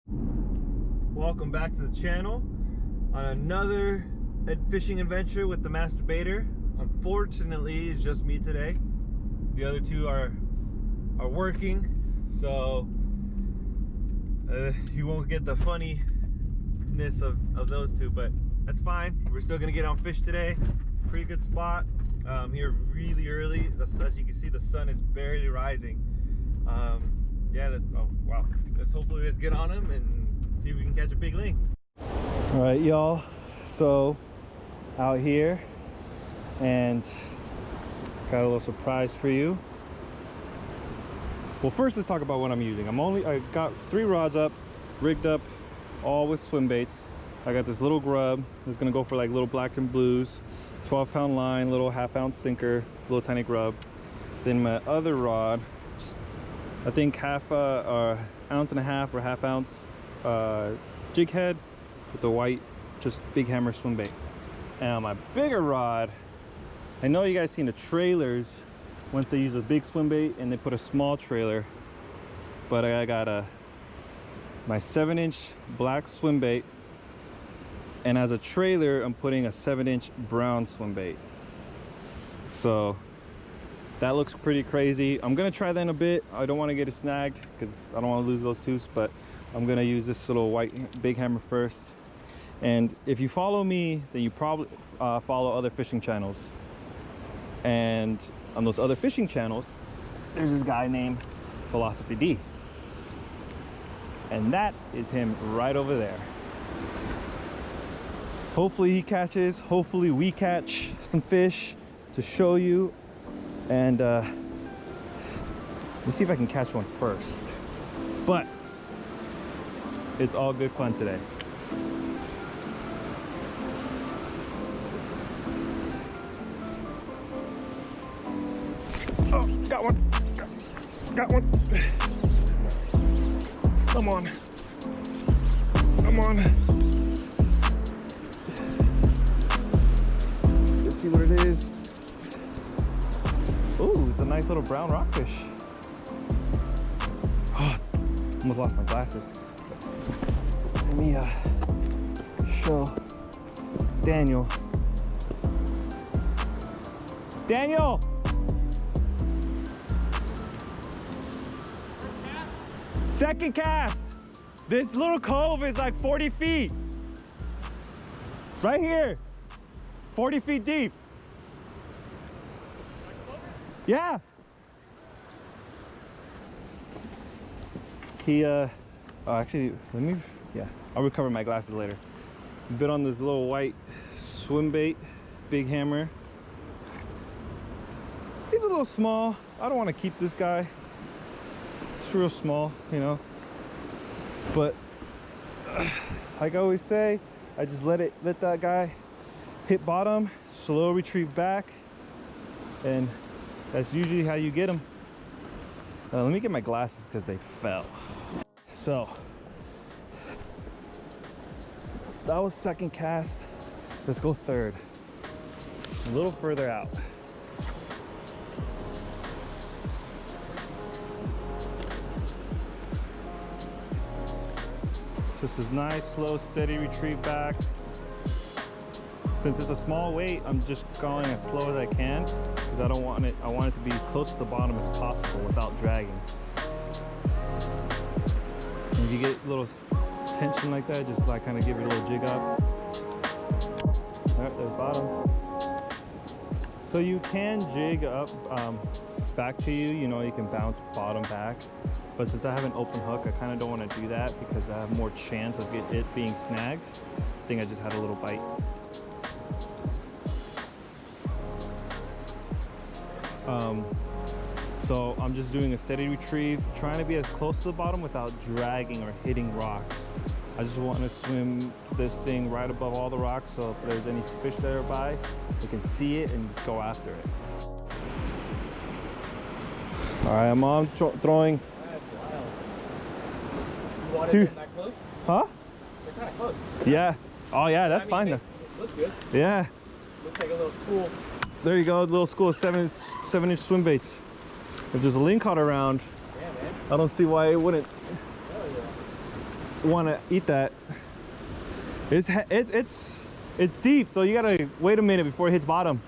Welcome back to the channel on another fishing adventure with the masturbator. Unfortunately, it's just me today. The other two are working, so you won't get the funniness of those two, but that's fine. We're still gonna get on fish today. It's a pretty good spot. Here really early. As you can see, the sun is barely rising. Yeah, oh wow. Hopefully let's get on them and see if we can catch a big ling. All right, y'all. So out here, and got a little surprise for you. Well, first let's talk about what I'm using. I got 3 rods up, rigged up, all with swim baits. I got this little grub. It's gonna go for like little blacks and blues. 12-pound line, little half-ounce sinker, little tiny grub. Then my other rod, I think ounce and a half or half-ounce jig head with the white, just big hammer swim bait. And on my bigger rod, I know you guys seen the trailers once they use a big swim bait and they put a small trailer, but I got my 7-inch black swim bait, and as a trailer I'm putting a 7-inch brown swim bait. So that looks pretty crazy. I'm gonna try that in a bit. I don't want to get it snagged because I don't want to lose those tooths, but I'm gonna use this little white big hammer first. And if you follow me, then you probably follow other fishing channels, and on those other fishing channels there's this guy named Philosophy D, and that is him right over there. Hopefully he catches, hopefully we catch some fish to show you. And let's see if I can catch one first. But it's all good fun today. Oh, got one. Got one. Come on. Come on. Let's see what it is. Ooh, it's a nice little brown rockfish. Oh, almost lost my glasses. Let me show Daniel. Daniel! Second cast! This little cove is like 40 feet. Right here. 40 feet deep. Yeah. He actually, I'll recover my glasses later. Bit on this little white swim bait, big hammer. He's a little small. I don't want to keep this guy. It's real small, you know. But like I always say, I just let that guy hit bottom, slow retrieve back, and that's usually how you get them. Let me get my glasses because they fell. So that was second cast. Let's go third. A little further out. Just this nice, slow, steady retrieve back. Since it's a small weight, I'm just going as slow as I can because I want it to be close to the bottom as possible without dragging. And if you get a little tension like that, just like kind of give it a little jig up. All right, there's bottom. So you can jig up back to you know, you can bounce bottom back. But since I have an open hook, I kind of don't want to do that because I have more chance of it being snagged. I think I just had a little bite. So I'm just doing a steady retrieve, trying to be as close to the bottom without dragging or hitting rocks. I just want to swim this thing right above all the rocks, so if there's any fish that are by, they can see it and go after it. All right, I'm on throwing. That's wild. You want Two. it that close? Huh? They're kind of close. Yeah. Oh yeah, that's fine. It looks good. Yeah. Looks like a little school. There you go, a little school of 7-inch swim baits. If there's a ling caught around, Yeah, man. I don't see why it wouldn't. Hell yeah. want to eat that. It's deep, so you gotta wait a minute before it hits bottom.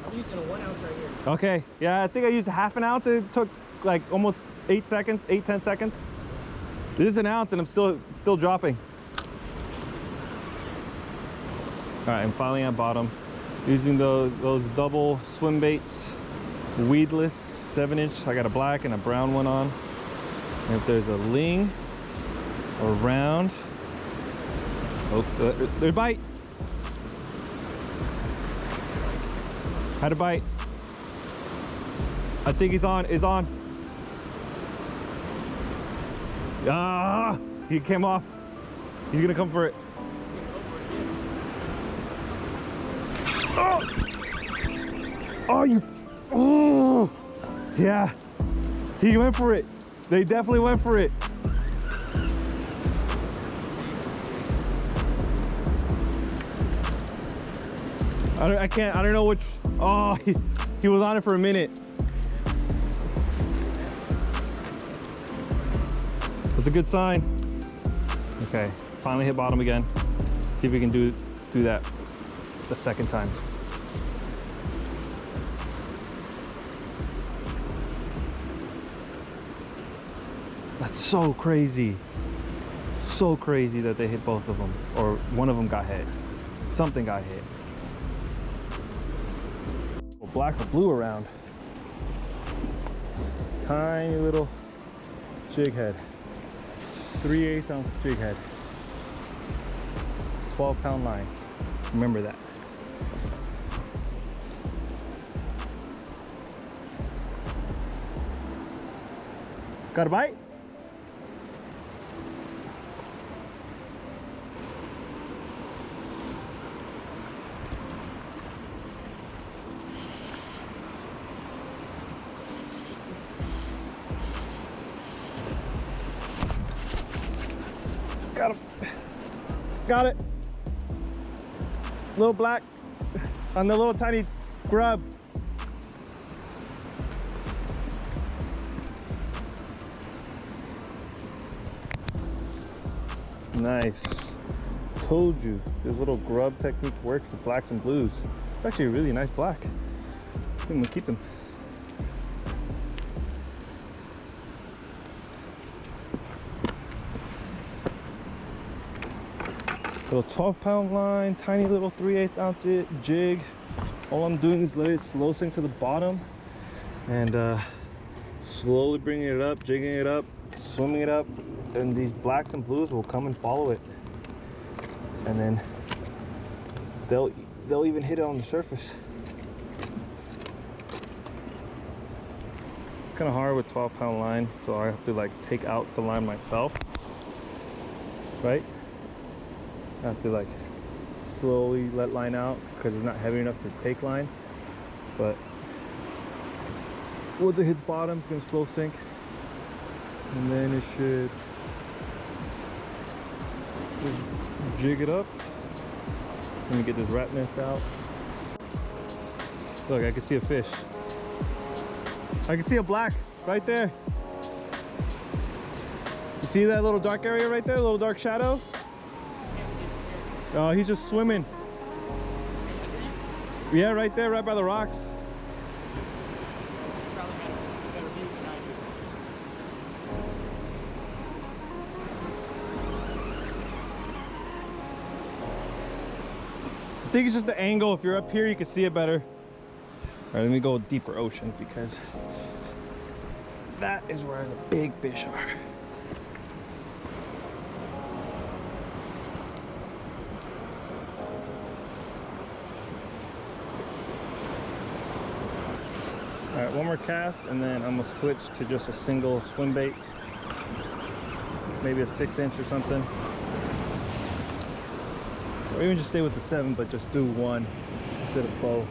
I'm using a 1 ounce right here. Okay, yeah, I think I used a half an ounce. It took like almost 10 seconds. This is an ounce and I'm still dropping. All right, I'm finally at bottom. Using those double swim baits, weedless 7-inch. I got a black and a brown one on. And if there's a ling or round, oh, there's a bite. Had a bite. I think he's on. Ah, he came off. He's gonna come for it. Oh, oh, you. Oh, yeah. He went for it. They definitely went for it. I don't know which. Oh, he was on it for a minute. That's a good sign. Okay, finally hit bottom again. See if we can do that the second time. That's so crazy. So crazy that they hit both of them, or one of them got hit. Something got hit. Black or blue around. Tiny little jig head. 3/8 ounce jig head. 12-pound line. Remember that. Got a bite? Got him. Got it. Little black on the little tiny grub. Nice. Told you this little grub technique works for blacks and blues. It's actually a really nice black. I'm gonna keep them. Little 12-pound line, tiny little 3/8 ounce jig. All I'm doing is let it slow sink to the bottom and slowly bringing it up, jigging it up, swimming it up, and these blacks and blues will come and follow it. And then they'll even hit it on the surface. It's kind of hard with 12-pound line, so I have to like take out the line myself, right? I have to like slowly let line out because it's not heavy enough to take line. But once it hits bottom, it's gonna slow sink, and then it should just jig it up. Let me get this rat nest out. Look, I can see a fish. I can see a black right there. You see that little dark area right there, a little dark shadow? Oh, he's just swimming. Yeah, right there, right by the rocks. I think it's just the angle. If you're up here, you can see it better. All right, let me go deeper ocean because that is where the big fish are. All right, one more cast and then I'm gonna switch to just a single swim bait. Maybe a 6-inch or something. Or even just stay with the 7, but just do one instead of both.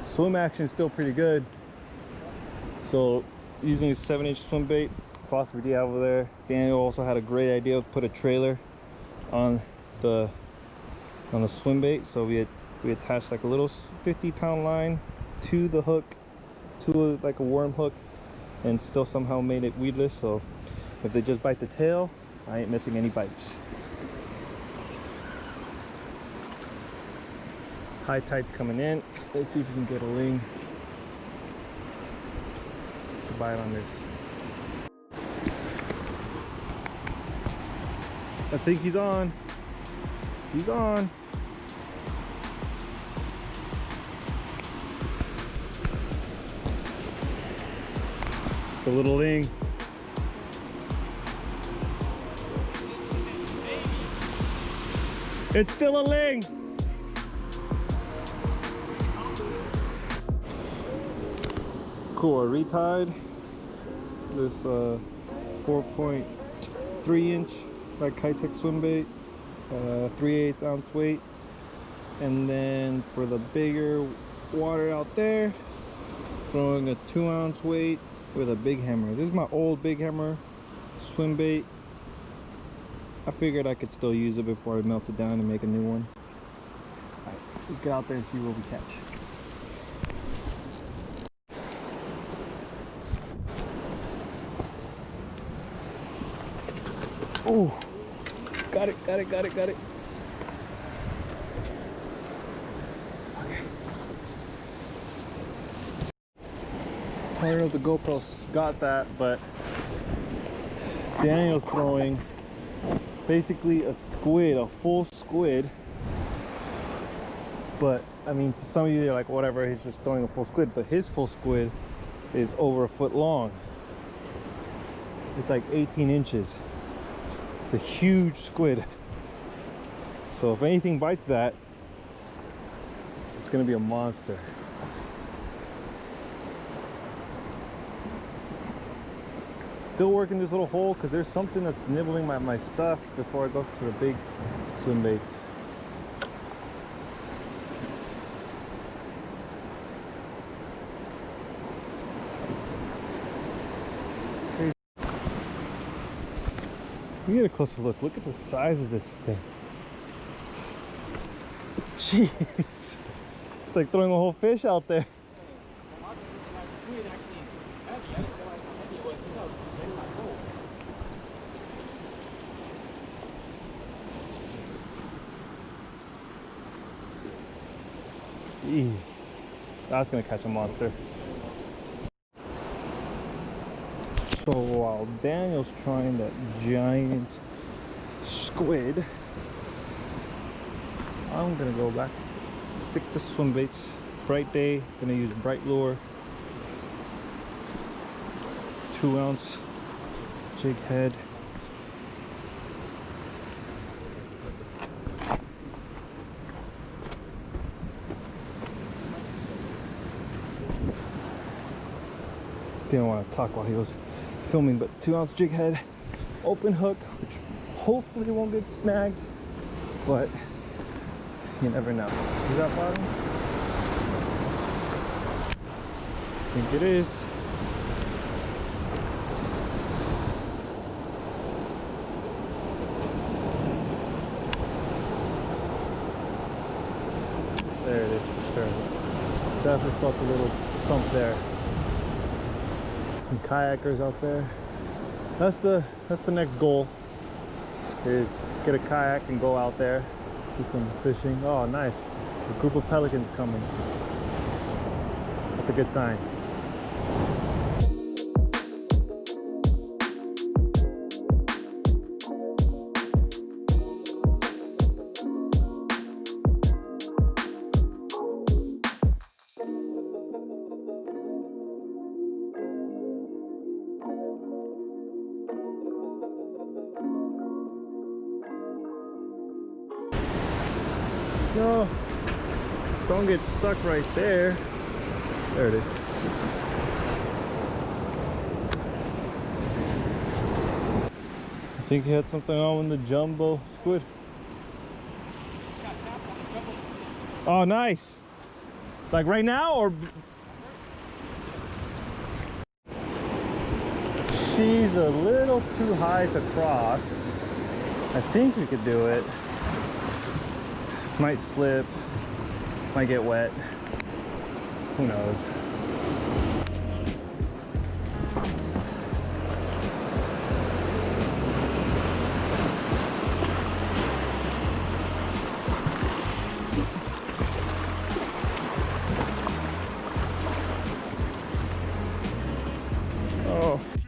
Swim action is still pretty good. So using a 7-inch swim bait, Phosphor D over there. Daniel also had a great idea to put a trailer on the swim bait. So we attached like a little 50-pound line to the hook, to like a worm hook, and still somehow made it weedless. So if they just bite the tail, I ain't missing any bites. High tide's coming in. Let's see if we can get a ling to bite on this. I think he's on. He's on. The little ling. It's still a ling. Cool, a retide with 4.3 inch like Kitech swim bait, 3/8 ounce weight, and then for the bigger water out there, throwing a 2 ounce weight with a big hammer. This is my old big hammer swim bait. I figured I could still use it before I melt it down and make a new one. All right, let's get out there and see what we catch. Oh, got it. Okay. I don't know if the GoPro got that, but Daniel's throwing basically a squid, a full squid. But I mean, to some of you, they're like, whatever, he's just throwing a full squid. But his full squid is over a foot long. It's like 18 inches. It's a huge squid. So if anything bites that, it's gonna be a monster. Still working this little hole because there's something that's nibbling my stuff before I go to the big swim baits. Let me get a closer look. Look at the size of this thing. Jeez. It's like throwing a whole fish out there. Jeez. That's gonna catch a monster. So while Daniel's trying that giant squid, I'm gonna go back, stick to swim baits. Bright day, gonna use bright lure, 2 ounce jig head. Didn't want to talk while he was filming, but 2 ounce jig head, open hook, which hopefully won't get snagged, but you never know. Is that bottom? I think it is. There it is for sure. Definitely felt a little thump there. Some kayakers out there. That's the next goal, is get a kayak and go out there, do some fishing. Oh, nice. A group of pelicans coming. That's a good sign. No, don't get stuck right there. There it is. I think he had something on with the jumbo squid. Oh, nice. Like right now, or? She's a little too high to cross. I think we could do it. Might slip, might get wet, who knows. Oh, fuck.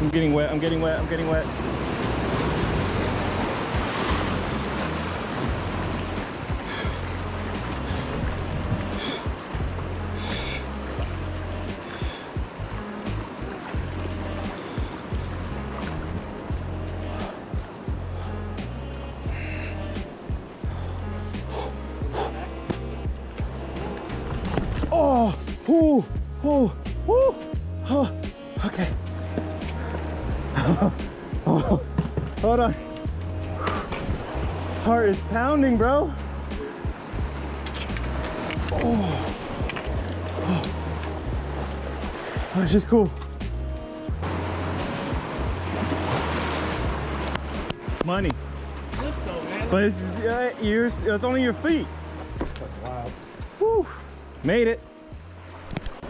I'm getting wet, I'm getting wet, I'm getting wet. Oh, ooh, ooh, ooh, oh, okay. Oh, hold on. Heart is pounding, bro. Oh, that's just cool. Money. Slip though, man. But it's it's only your feet. Wow. Woo, made it.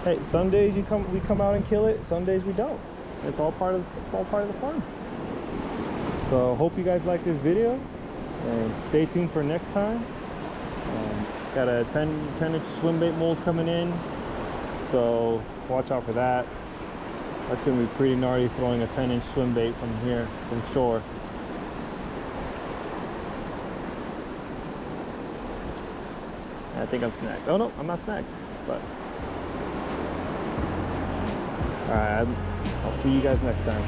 Hey, some days we come out and kill it. Some days we don't. It's all part of the fun. So hope you guys like this video, and stay tuned for next time. Got a 10-inch swim bait mold coming in, so watch out for that. That's gonna be pretty gnarly, throwing a 10-inch swim bait from here, from shore. I think I'm snagged. Oh no, I'm not snagged, but all right, I'll see you guys next time.